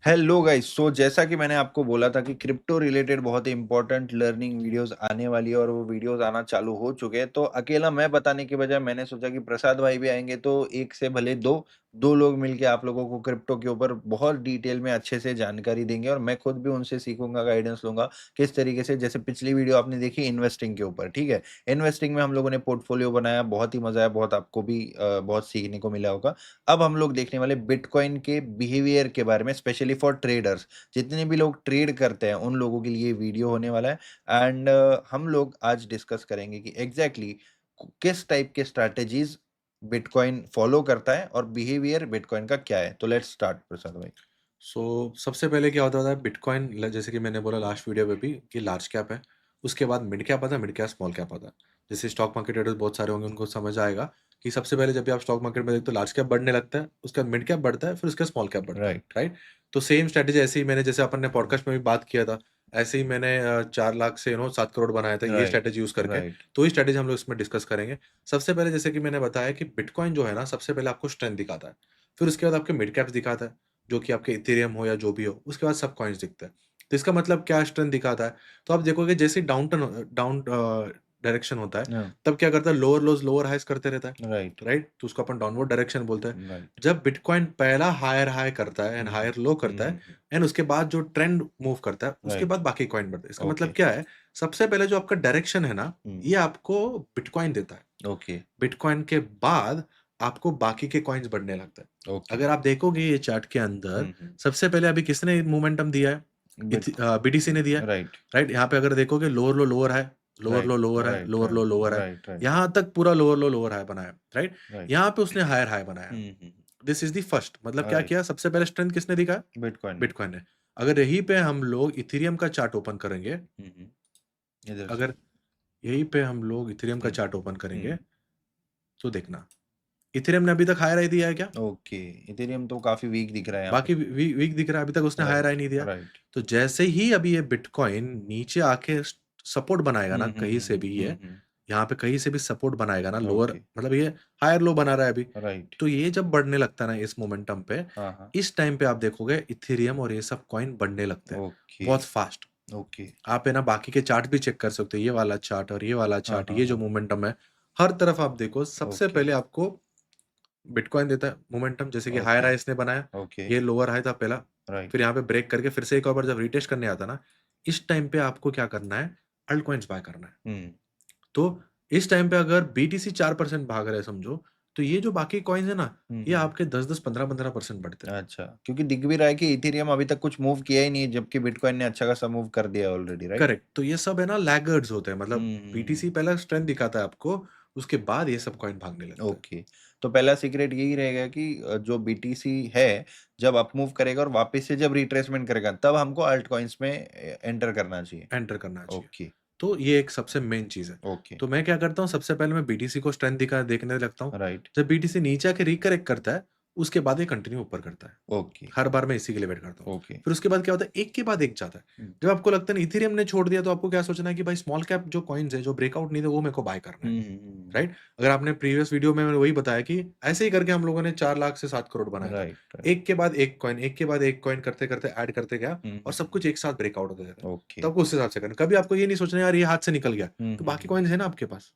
Hello guys. सो जैसा कि मैंने आपको बोला था कि क्रिप्टो रिलेटेड बहुत ही इंपॉर्टेंट लर्निंग वीडियोस आने वाली है और वो वीडियोस आना चालू हो चुके हैं। तो अकेला मैं बताने के बजाय मैंने सोचा कि प्रसाद भाई भी आएंगे तो एक से भले दो दो लोग मिलके आप लोगों को क्रिप्टो के ऊपर बहुत डिटेल में अच्छे से जानकारी देंगे और मैं खुद भी उनसे सीखूंगा, गाइडेंस लूंगा किस तरीके से। जैसे पिछली वीडियो आपने देखी इन्वेस्टिंग के ऊपर, ठीक है। इन्वेस्टिंग में हम लोगों ने पोर्टफोलियो बनाया, बहुत ही मजा आया, बहुत आपको भी बहुत सीखने को मिला होगा। अब हम लोग देखने वाले बिटकॉइन के बिहेवियर के बारे में, स्पेशली फॉर ट्रेडर्स। जितने भी लोग ट्रेड करते हैं उन लोगों के लिए वीडियो होने वाला है। एंड हम लोग आज डिस्कस करेंगे कि एग्जैक्टली किस टाइप के स्ट्रैटेजीज बिटकॉइन फॉलो करता है और बिहेवियर बिटकॉइन का क्या है। तो लेट्स स्टार्ट प्रसाद भाई। सो सबसे पहले क्या होता था बिटकॉइन जैसे कि मैंने बोला लास्ट वीडियो पे भी कि लार्ज कैप है। उसके बाद मिड कैप आता है, मिड कैप स्मॉल कैप आता है। जैसे स्टॉक मार्केट ट्रेडर्स बहुत सारे होंगे, उनको समझ आएगा कि सबसे पहले जब भी आप स्टॉक मार्केट में देखते हो लार्ज कैप बढ़ने लगता है, उसके बाद मिड कैप बढ़ता है, फिर उसके स्मॉल कैप बढ़ता है, राइट। राइट। तो सेम स्ट्रैटेजी ऐसे ही मैंने जैसे अपन ने पॉडकास्ट में भी बात किया था, ऐसे ही मैंने 4 लाख से 7 करोड़ बनाया था ये राइट। स्ट्रैटेजी यूज करके। राइट। तो ये स्ट्रैटेजी हम लोग इसमें डिस्कस करेंगे। सबसे पहले जैसे कि मैंने बताया कि बिटकॉइन जो है ना, सबसे पहले आपको स्ट्रेंथ दिखाता है, फिर उसके बाद आपके मिड कैप्स दिखाता है जो कि आपके इथेरियम हो या जो भी हो, उसके बाद सब कॉइन्स दिखते हैं। तो इसका मतलब क्या स्ट्रेंथ दिखाता है? तो आप देखोगे जैसे ही डाउन डायरेक्शन होता है, तब क्या करता है, लोअर लोज लोअर हाइज करते रहता है, राइट। राइट? तो उसको अपन डाउनवर्ड डायरेक्शन बोलते हैं। राइट। जब बिटकॉइन पहला हायर हाई करता है एंड हायर लो करता है एंड उसके बाद जो ट्रेंड मूव करता है, उसके राइट। बाद बाकी कॉइन बढ़ते हैं। इसका मतलब ओके। क्या है? सबसे पहले जो आपका डायरेक्शन है ना, ये आपको बिटकॉइन देता है। ओके। बिटकॉइन के बाद आपको बाकी के कॉइन्स बढ़ने लगते हैं। ओके। अगर आप देखोगे ये चार्ट के अंदर, सबसे पहले अभी किसने मोमेंटम दिया है? बीटीसी ने दिया है, राइट। राइट? यहाँ पे अगर देखोगे लोअर लो लोअर हाई, लोअर लो right. Lower high, right. Lower लो लोअर हाई, राइट। राइट। यहाँ तक पूरा लोअर लो लोअर हाई बनाया, राइट? राइट। यहाँ पे उसने हायर हाई बनाया। हम्म। दिस इज द फर्स्ट, मतलब क्या राइट। किया? सबसे पहले स्ट्रेंथ किसने दिखा? बिटकॉइन ने। बिटकॉइन ने। अगर यहीं पे हम लोग इथेरियम का चार्ट ओपन करेंगे, इधर से। अगर यहीं पे हम लोग इथेरियम का हम्म। चार्ट ओपन करेंगे, हम्म। तो देखना इथेरियम ने अभी तक हायर हाई दिया है क्या? ओके। इथेरियम तो काफी वीक दिख रहा है यहाँ पे। बाकी वीक दिख रहा है, अभी तक उसने हायर राइट। हाई नहीं दिया। राइट। तो जैसे ही अभी ये बिटकॉइन नीचे आके सपोर्ट बनाएगा ना, कहीं से भी ये यहाँ पे कहीं से भी सपोर्ट बनाएगा ना, लोअर ओके। मतलब ये हायर लो बना रहा है अभी, राइट। तो ये जब बढ़ने लगता है ना इस मोमेंटम पे, हाँ हाँ। इस टाइम पे आप देखोगे इथेरियम और ये सब कॉइन बढ़ने लगते हैं ओके। बहुत फास्ट। ओके। आप है ना बाकी के चार्ट भी चेक कर सकते हो, ये वाला चार्ट और ये वाला हाँ चार्ट, हाँ ये जो हाँ। मोमेंटम है, हर तरफ आप देखो, सबसे ओके। पहले आपको बिटकॉइन देता है मोमेंटम। जैसे कि हायर ओके। हाई इसने बनाया, ओके। ये लोअर हाई था पहला, फिर राइट। यहाँ पे ब्रेक करके फिर से एक और बार जब रीटेस्ट करने आता ना, इस टाइम पे आपको क्या करना है? अल्ट कॉइन्स बाय करना है। हम्म। तो इस टाइम पे अगर बीटीसी 4% भाग रहा है समझो, तो ये जो बाकी कॉइन्स है ना, ये हम्म। आपके 10-10, 15-15% बढ़ते हैं। अच्छा, क्योंकि दिख भी रहा है कि इथेरियम अभी तक कुछ मूव किया ही नहीं है, जबकि बिटकॉइन ने अच्छा खासा मूव कर दिया ऑलरेडी, राइट। करेक्ट। तो ये सब है ना लैगर्ड्स होते हैं, मतलब बीटीसी हम्म। पहला स्ट्रेंथ दिखाता है आपको, उसके बाद ये सब कॉइन भागने लगते हैं। ओके। तो पहला सीक्रेट यही रहेगा कि जो बीटीसी है, जब अप मूव करेगा और वापस से जब रिट्रेसमेंट करेगा तब हमको अल्ट कॉइन्स में एंटर करना चाहिए। एंटर करना चाहिए। ओके। तो ये एक सबसे मेन चीज़ है। ओके। तो मैं क्या करता हूँ, सबसे पहले मैं बीटीसी को स्ट्रेंथ दिखा देखने लगता हूँ। राइट। जब बीटीसी नीचे आके रिकरेक्ट करता है, उसके बाद ये कंटिन्यू ऊपर करता है। ओके। हर बार मैं इसी के लिए वेट करता हूँ। ओके। फिर उसके बाद क्या होता है, एक के बाद एक जाता है। जब आपको लगता है ना इथेरियम ने छोड़ दिया, तो आपको क्या सोचना है कि भाई स्मॉल कैप जो कॉइन्स है, जो ब्रेकआउट नहीं थे, वो मेरे को बाय करना है, राइट? अगर आपने प्रीवियस वीडियो में मैंने वही बताया कि ऐसे ही करके हम लोगों ने 4 लाख से 7 करोड़ बनाया था। राइट। राइट। एक के बाद एक कॉइन, एक के बाद एक कॉइन करते-करते ऐड करते गया और सब कुछ एक साथ ब्रेकआउट होता जाता है। ओके। तो आपको उस हिसाब से करना है। कभी आपको ये नहीं सोचना यार ये हाथ से निकल गया, तो बाकी कॉइन्स है ना आपके पास,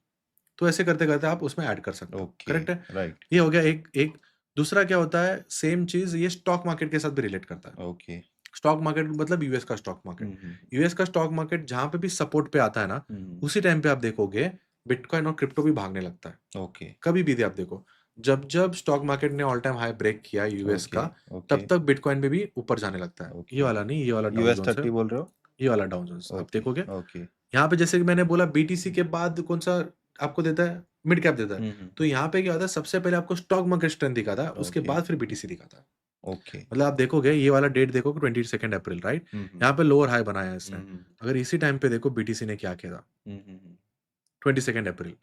तो ऐसे करते-करते आप उसमें ऐड कर सकते हो। ओके। करेक्ट है? राइट। ये हो गया एक एक दूसरा क्या होता है, सेम चीज़ ये स्टॉक मार्केट के साथ भी रिलेट करता है। ओके। स्टॉक मार्केट मतलब यूएस का स्टॉक मार्केट। यूएस का स्टॉक मार्केट जहाँ पे भी सपोर्ट पे आता है ना, उसी टाइम पे आप देखोगे बिटकॉइन और क्रिप्टो भी भागने लगता है। ओके। कभी भी आप देखो, जब स्टॉक मार्केट ने ऑल टाइम हाई ब्रेक किया यूएस ओके। का, ओके। तब तक बिटकॉइन में भी ऊपर जाने लगता है। ये ओके। वाला नहीं, ये वाला डाउ यूएस जोन्स है, 30 बोल रहे हो? ये वाला डाउ जोन्स आप ओके। देखोगे। ओके। यहाँ पे जैसे कि मैंने बोला बीटीसी के बाद कौन-सा आपको देता है? मिड कैप देता है। तो यहाँ पे क्या होता है, सबसे पहले आपको स्टॉक मार्केट स्ट्रेंथ दिखाता है, उसके ओके। बाद फिर बीटीसी दिखाता है। ओके। मतलब आप देखोगे ये वाला डेट देखोगे 22 अप्रैल, राइट? यहाँ पे लोअर हाई बनाया है इसने। अगर इसी टाइम पे देखो बीटीसी ने क्या किया था, 22 अप्रैल,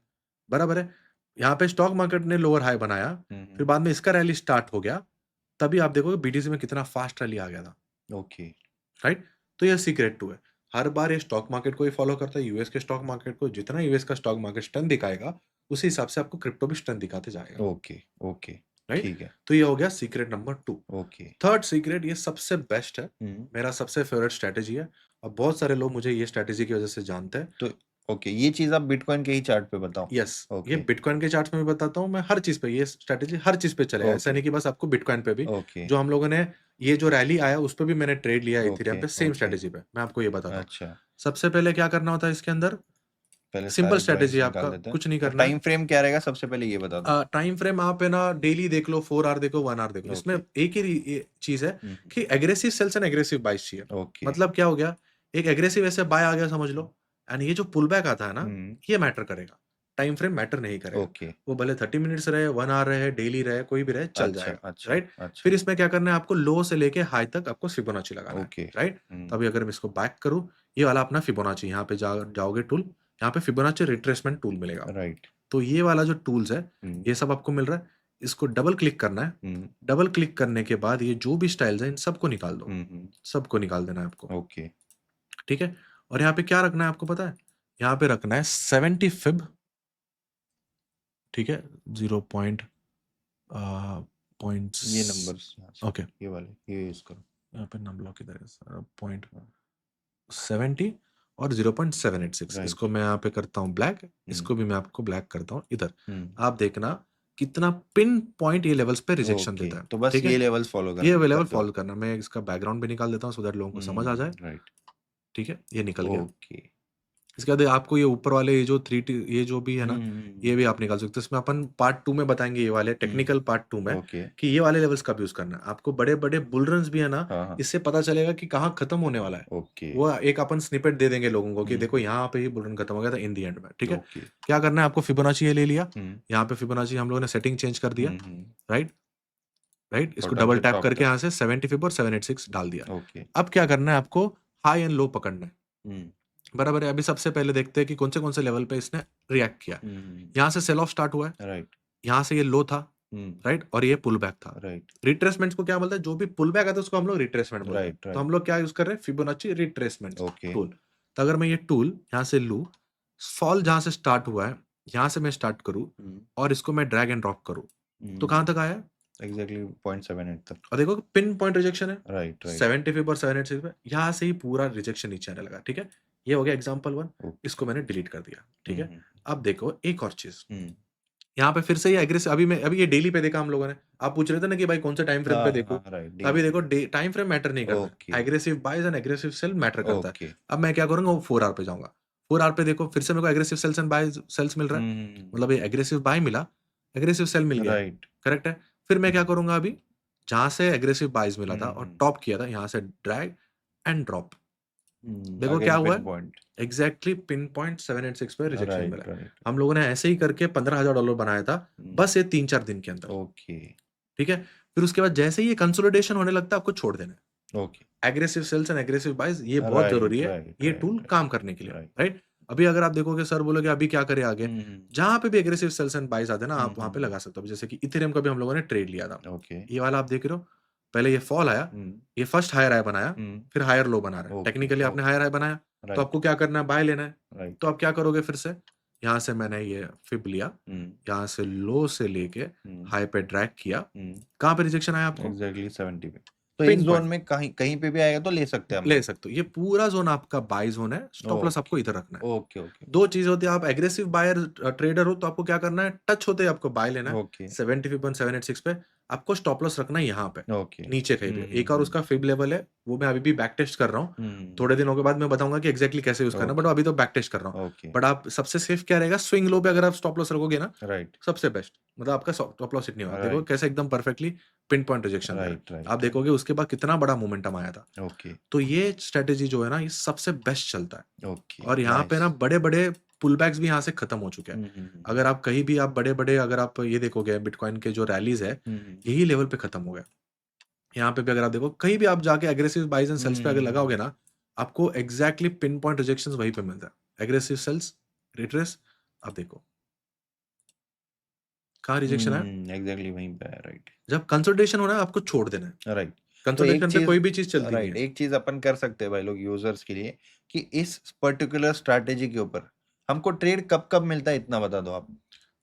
बराबर है? यहाँ पे स्टॉक मार्केट ने लोअर हाई बनाया, फिर बाद में इसका रैली स्टार्ट हो गया, तभी आप देखोगे बीटीसी में कितना फास्ट रैली आ गया था, ओके। राइट? तो ये सीक्रेट टू है। हर बार ये स्टॉक मार्केट को ही फॉलो करता है, यूएस के स्टॉक मार्केट को। जितना यूएस का स्टॉक मार्केट स्ट्रेंथ दिखाएगा, उसी हिसाब से आपको क्रिप्टो भी स्ट्रेंथ दिखाते जाएगा। ओके। ओके। राइट? ठीक है। तो ये हो गया secret number 2। Okay. Third secret ये सबसे बेस्ट है, हुँ। मेरा सबसे फेवरेट स्ट्रैटेजी है और बहुत सारे लोग मुझे ये स्ट्रैटेजी की वजह से जानते हैं। तो ओके, ये चीज़ आप बिटकॉइन के ही चार्ट पे बताओ। यस, ये ओके, बिटकॉइन के चार्ट्स में भी बताता हूँ, मैं हर चीज़ पे ये स्ट्रैटेजी हर चीज़ पे चलेगा, ऐसा ओके, नहीं कि बस आपको बिटकॉइन पे भी। ओके, जो हम लोगों ने ये जो रैली आया उस पे भी मैंने ट्रेड लिया इथेरियम ओके, पे सेम ओके। स्ट्रैटेजी पे, मैं आपको ये बताता हूँ। अच्छा, सबसे पहले क्या करना होता है इसके अंदर, पहले सिंपल सारे स्ट्रैटेजी प्राइस है निकाल आपका, देते हैं। कुछ नहीं तो करना है। टाइम फ्रेम क्या रहेगा सबसे पहले ये बता दो? टाइम फ्रेम आप है ना डेली देख लो, 4 आवर देखो, 1 आवर देखो। इसमें ओके। एक ही चीज़ है हुँ, कि एग्रेसिव सेल्स एंड एग्रेसिव बाइस चाहिए। ओके। मतलब क्या हो गया, एक एग्रेसिव ऐसे बाय आ गया समझ लो, एंड ये जो पुल बैक आता है ना, हुँ, ये मैटर करेगा। टाइम फ्रेम मैटर नहीं करेगा। ओके। वो भले 30 मिनट्स रहे, 1 आवर रहे, डेली रहे, कोई भी रहे, चल अच्छा, जाएगा, अच्छा, राइट? फिर अच्छा। इसमें क्या करना है आपको, लो से लेके हाई तक आपको फिबोनाची लगाना है, ओके। राइट? हुँ, तो अभी अगर मैं इसको बैक करूँ, ये वाला अपना फिबोनाची, यहाँ पे जाओगे टूल, यहाँ पे फिबोनाची रिट्रेसमेंट टूल मिलेगा आपको। राइट। तो ये वाला जो टूल्स है, हुँ, ये सब आपको मिल रहा है। इसको डबल क्लिक करना है। हुँ, डबल क्लिक करने के बाद ये जो भी स्टाइल्स हैं, इन सबको निकाल दो। हुँ, हुँ। सबको निकाल देना है आपको, ओके, ठीक है? और यहाँ पे क्या रखना है आपको पता है? यहाँ पे रखना है 70 फिब, ठीक है? 0 पॉइंट ये पॉइंट्स, नंबर्स यहाँ से, ओके, ये वाले, ये यूज़ करो। यहाँ पे नम ब्लॉक किधर है? पॉइंट हाँ, 70 और 0.786, राइट। इसको मैं यहाँ पे करता हूँ ब्लैक, हुँ, इसको भी मैं आपको ब्लैक करता हूँ इधर। हुँ। आप देखना कितना पिन पॉइंट ये लेवल्स पे रिजेक्शन ओके, देता है, तो बस ठीक है? ये लेवल्स फ़ॉलो ये करने लेवल करते हो फॉलो आप। करना, मैं इसका बैकग्राउंड भी निकाल देता हूँ सो दैट लोगों को समझ आ जाए, राइट। ठीक है? ये निकल गया। ओके। इसके बाद आपको ये ऊपर वाले ये जो 3 टी ये जो भी है हुँ, ना, हुँ, हुँ, ये हुँ। भी आप निकाल सकते हो। इसमें अपन पार्ट 2 में बताएँगे ये वाले हुँ, टेक्निकल पार्ट 2 में ओके। कि ये वाले लेवल्स कब यूज़ करना है। आपको बड़े-बड़े बुल रन्स भी है ना, हाँ, हाँ। इससे पता चलेगा कि कहाँ खत्म होने वाला है। ओके। वो एक अपन स्निपेट दे देंगे लोगों को कि हुँ, देखो यहाँ पे ही बुल रन खत्म हो गया था इन द एंड में, ठीक है? ओके। क्या करना है आपको, फिबोनाची ये ले लिया, हुँ, यहाँ पे फिबोनाची हम लोगों ने सेटिंग चेंज कर दिया, हुँ, हुँ। राइट? राइट? इसको बॉटम डबल से टैप टॉप करके तक। यहाँ से 70 फिब और 786 डाल दिया। ओके। अब क्या करना है आपको, हाई एंड लो पकड़ना है। हुँ, बराबर है। अभी सबसे पहले देखते हैं कि कौन से लेवल पे इसने रिएक्ट किया। हुँ, हुँ। यहाँ से सेल ऑफ स्टार्ट हुआ है, राइट। यहाँ से ये लो था, हुँ, राइट? और ये पुल बैक था। राइट। रिट्रेसमेंट्स को क्या बोलते हैं? जो भी पुल बैक आता है उसको हम लोग रिट्रेसमेंट बोलते हैं। राइट, तो हम राइट। लोग क्या यूज़ कर रहे हैं? Fibonacci retracements okay. टूल। तो अगर मैं ये टूल यहाँ से लूँ, फॉल जहाँ से स्टार्ट हुआ है, यहाँ से मैं स्टार्ट करूँ हुँ, और इसको मैं ड्रैग एंड ड्रॉप करूँ, तो कहाँ हुँ। तक आया? एग्ज़ैक्टली 0.78 तक। और देखो पिन पॉइंट रिजेक्शन है। Right, right. 70 फिब और 786 पे यहाँ से ही पूरा रिजेक्शन नीचे आने लगा, ठीक है? ये हो गया एग्जांपल 1, ओके। इसको मैंने डिलीट कर दिया, ठीक हुँ, है? हुँ, अब देखो एक और चीज़, हुँ। यहाँ पे फिर से ये एग्रेसिव, अभी ये डेली पे देखा हम लोगों ने। आप पूछ रहे थे ना कि भाई कौन से टाइम फ्रेम हाँ, पे हाँ, देखूँ? हाँ, राइट, तो डेली अभी पे देखो देखा। टाइम फ्रेम मैटर नहीं करता ओके, है। Aggressive buys and aggressive sale matter करता है। ओके। अब मैं क्या करूँगा, वो 4 आवर पे जाऊँगा। 4 आवर पे देखो फिर से मेरे को aggressive sales and buys sales मिल रहा है। हुँ, हुँ, हुँ। मतलब ये एग्रेसिव बाय मिला, एग्रेसिव सेल मिल गया, राइट। करेक्ट है? फिर मैं क्या करूँगा अभी, जहाँ से एग्रेसिव बायज़ मिला हुँ, था और हुँ। टॉप किया था, यहाँ से ड्रैग एंड ड्रॉप। देखो क्या अगेन हुआ पिन है? पॉइंट। एग्ज़ैक्टली पिन पॉइंट 786 पे रिजेक्शन मिला राइट, है। राइट। हम लोगों ने ऐसे ही करके $15,000 बनाया था, हुँ, बस ये 3-4 दिन के अंदर, ओके, ठीक है? फिर उसके बाद जैसे ही ये कंसोलिडेशन होने लगता है, आपको छोड़ देना है। Okay. Aggressive sales and aggressive buys ये बहुत ज़रूरी राइट, है, राइट, ये राइट, टूल राइट, काम करने के लिए, राइट। राइट? अभी अगर आप देखोगे सर बोलोगे अभी क्या करें आगे? हुँ, हुँ। जहाँ पे भी एग्रेसिव सेल्स एंड बायज़ आते हैं ना, हुँ, आप वहाँ हुँ, पे हुँ। लगा सकते हो। अभी जैसे कि इथेरियम का भी हम लोगों ने ट्रेड लिया था। ओके। ये वाला आप देख रहे हो, पहले ये फॉल आया, हुँ, ये फर्स्ट हायर हाई बनाया, हुँ। फिर हायर लो बना रहा है। ओके, टेक्निकली आपने ओके। हायर हाई बनाया, तो राइट, आपको क्या करना है? बाय लेना है। राइट। तो आप क्या करोगे फिर से? यहाँ से मैंने ये फिब लिया, हुँ, यहाँ से लो से लेके हुँ, हाई पे ड्रैग किया। हुँ। कहाँ पे रिजेक्शन आया आपको? एग्ज़ैक्टली 70 पे। तो इस पिन ज़ोन पॉइंट में कहीं कहीं पे भी आएगा तो ले सकते हैं हम ले लोग। सकते हो। ये पूरा ज़ोन आपका बाय ज़ोन है, स्टॉप लॉस ओके, आपको इधर रखना है। ओके, ओके, 2 चीज़ होती है, आप एग्रेसिव बायर ट्रेडर हो तो आपको क्या करना है, टच होते ही आपको बाय लेना है। ओके, 70 पे आपको स्टॉप लॉस रखना है यहाँ पे, ओके। नीचे कहीं हुँ, पे। हुँ, एक और हुँ। उसका फिब लेवल है, वो मैं अभी भी बैक टेस्ट कर रहा हूँ। हुँ, थोड़े दिनों के बाद मैं बताऊँगा कि एग्ज़ैक्टली कैसे यूज़ करना है, बट ओके, अभी तो बैक टेस्ट कर रहा हूँ। ओके। बट आप सबसे सेफ क्या रहेगा, स्विंग लो पे अगर आप स्टॉप लॉस रखोगे ना, राइट, सबसे बेस्ट। मतलब आपका स्टॉप लॉस हिट नहीं होगा। देखो राइट, कैसे एकदम परफेक्टली पिन पॉइंट रिजेक्शन दे रहा राइट, है। आप राइट, राइट। देखोगे उसके बाद कितना बड़ा मोमेंटम आया था। ओके, तो ये स्ट्रैटेजी जो है ना, ये सबसे बेस्ट चलता है। ओके, और यहाँ पे नाइस। ना बड़े-बड़े पुलबैक्स भी यहाँ से खत्म हो चुके हैं। हुँ, हुँ, हुँ। अगर आप कहीं भी आप बड़े-बड़े अगर आप ये देखोगे बिटकॉइन के जो रैलीज़ है, हुँ, हुँ। यही लेवल पे खत्म हो गया। यहाँ पे भी अगर आप देखो, कहीं भी आप जाके एग्रेसिव बाइज़ एंड हुँ, सेल्स पे हुँ, अगर हुँ, लगाओगे हुँ। ना, आपको एग्ज़ैक्टली पिन पॉइंट रिजेक्शंस वहीं पे मिलता है। एग्रेसिव सेल्स, रिट्रेस, अब देखो, कहाँ रिजेक्शन आया? एग्ज़ैक्टली वहीं पे है, राइट, जब कंसोलिडेशन हो रहा है, आपको छोड़ देना है। राइट। तो एक कंसोलिडेशन पे चीज़ कोई भी चीज़ चलती नहीं राइट, है। एक चीज़ अपन कर सकते हैं भाई लोग यूज़र्स के लिए कि इस पर्टिकुलर स्ट्रैटेजी के ऊपर हमको ट्रेड कब-कब मिलता है इतना बता दो आप?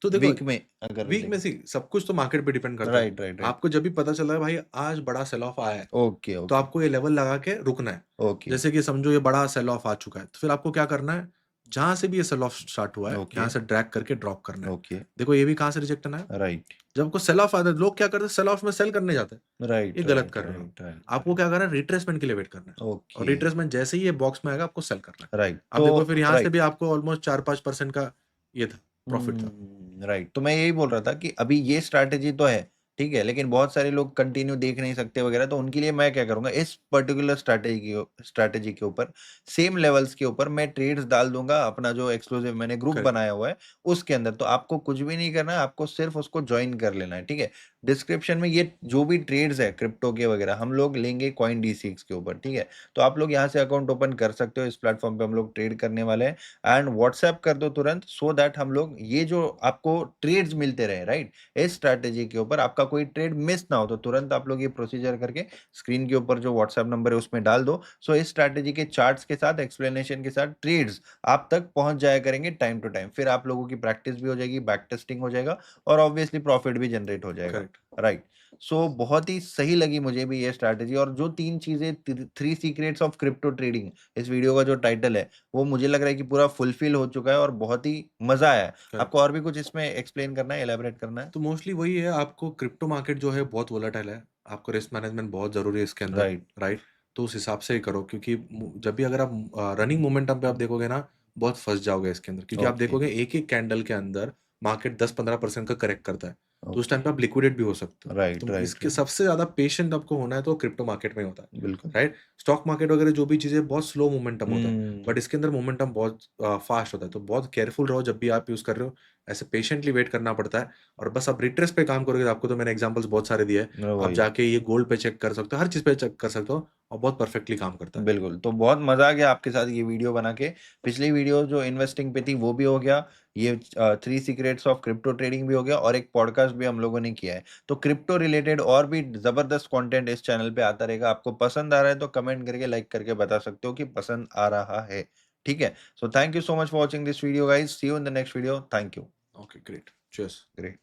तो देखो वीक में अगर वीक में देखें। सी सब कुछ तो मार्केट पे डिपेंड करता है। Right, right, right. आपको जब भी पता चल रहा है भाई आज बड़ा सेल ऑफ आया है, ओके, तो ओके, आपको ये लेवल लगा के रुकना है। ओके, जैसे कि समझो ये बड़ा सेल ऑफ आ चुका है, तो फिर आपको क्या करना है, जहाँ से भी ये सेल ऑफ स्टार्ट हुआ है, ओके, यहाँ से ड्रैग करके ड्रॉप करना है। ओके। देखो ये भी कहाँ से रिजेक्शन आया? राइट, जब आपको सेल ऑफ आता है, लोग क्या करते हैं सेल ऑफ में सेल करने जाते हैं। ये राइट, गलत राइट, कर रहे हो। राइट, राइट, आपको राइट। क्या करना है रिट्रेसमेंट के लिए वेट करना है। और ओके, रिट्रेसमेंट जैसे ही ये बॉक्स में आएगा आपको सेल करना है। राइट। आप देखो फिर यहाँ से राइट। भी आपको ऑलमोस्ट 4-5% का ये था, प्रॉफिट था। राइट। तो मैं यही बोल रहा था कि अभी ये स्ट्रैटेजी तो है, ठीक है, लेकिन बहुत सारे लोग कंटिन्यू देख नहीं सकते वगैरह, तो उनके लिए मैं क्या करूँगा, इस पर्टिकुलर स्ट्रैटेजी के ऊपर, सेम लेवल्स के ऊपर मैं ट्रेड्स डाल दूँगा, अपना जो एक्सक्लूसिव मैंने ग्रुप करेक्ट, बनाया हुआ है, उसके अंदर। तो आपको कुछ भी नहीं करना है, आपको सिर्फ उसको जॉइन कर लेना है, ठीक है? डिस्क्रिप्शन में ये जो भी ट्रेड्स है क्रिप्टो के वगैरह, हम लोग लेंगे कॉइनडीसीएक्स के ऊपर, ठीक है? तो आप लोग यहाँ से अकाउंट ओपन कर सकते हो, इस प्लेटफॉर्म पे हम लोग ट्रेड करने वाले हैं। एंड व्हाट्सएप कर दो तुरंत, सो दैट हम लोग ये जो आपको ट्रेड्स मिलते रहे, राइट? इस स्ट्रैटेजी के ऊपर आपका कोई ट्रेड मिस ना हो, तो तुरंत आप लोग ये प्रोसीजर करके स्क्रीन के ऊपर जो व्हाट्सएप नंबर है उसमें डाल दो। सो इस स्ट्रैटेजी के चार्ट्स के साथ, एक्सप्लेनेशन के साथ ट्रेड्स आप तक पहुंच जाया करेंगे टाइम टू टाइम। फिर आप लोगों की प्रैक्टिस भी हो जाएगी, बैक टेस्टिंग हो जाएगा, और ऑब्वियसली प्रॉफिट भी जनरेट हो जाएगा, करेक्ट। राइट? सो बहुत ही सही लगी मुझे भी ये स्ट्रैटेजी। और जो 3 चीज़ें, three secrets of crypto trading, इस वीडियो का जो टाइटल है, वो मुझे लग रहा है कि पूरा फुलफिल हो चुका है और बहुत ही मज़ा आया है। करेक्ट। आपको और भी कुछ इसमें एक्सप्लेन करना है, इलैबोरेट करना है? तो मोस्टली वही है, आपको क्रिप्टो मार्केट जो है बहुत वोलेटाइल है। आपको रिस्क मैनेजमेंट बहुत ज़रूरी है इसके अंदर, राइट, राइट? तो उस हिसाब से ही करो क्योंकि जब भी अगर आप रनिंग मोमेंटम पे आप देखोगे ना, बहुत फँस जाओगे इसके अंदर। क्योंकि आप ओके, देखोगे एक-एक कैंडल के अंदर मार्केट 10-15% का करेक्ट करता है। तो उस ओके। टाइम पे आप लिक्विडेट भी हो सकते हो। राइट, तो राइट, इसके राइट। सबसे ज़्यादा पेशेंट आपको होना है तो क्रिप्टो मार्केट में ही होता है, बिल्कुल। राइट? स्टॉक मार्केट वगैरह जो भी चीज़ें बहुत स्लो मोमेंटम होता है, हुँ, बट इसके अंदर मोमेंटम बहुत फ़ास्ट होता है। तो बहुत केयरफुल रहो जब भी आप यूज़ कर रहे हो। ऐसे पेशेंटली वेट करना पड़ता है। और बस आप रिट्रेस पे काम करोगे, आपको तो मैंने एग्ज़ाम्पल्स बहुत सारे दिए हैं। आप वही। जाके ये गोल्ड पे चेक कर सकते हो, हर चीज़ पे चेक कर सकते हो और बहुत परफेक्टली काम करता है। बिल्कुल, तो बहुत मज़ा आ गया आपके साथ ये वीडियो बना के। पिछली वीडियो जो इन्वेस्टिंग पे थी वो भी हो गया, ये 3 सीक्रेट्स ऑफ क्रिप्टो ट्रेडिंग भी हो गया, और एक पॉडकास्ट भी हम लोगों ने किया है। तो क्रिप्टो रिलेटेड और भी ज़बरदस्त कंटेंट इस चैनल पे आता रहेगा। आपको पसंद आ रहा है तो कमेंट करके, लाइक करके बता सकते हो कि पसंद आ रहा है। ठीक है? So thank you so much for watching this video guys. See you in the next video. Thank you. Okay, great. Cheers. Great.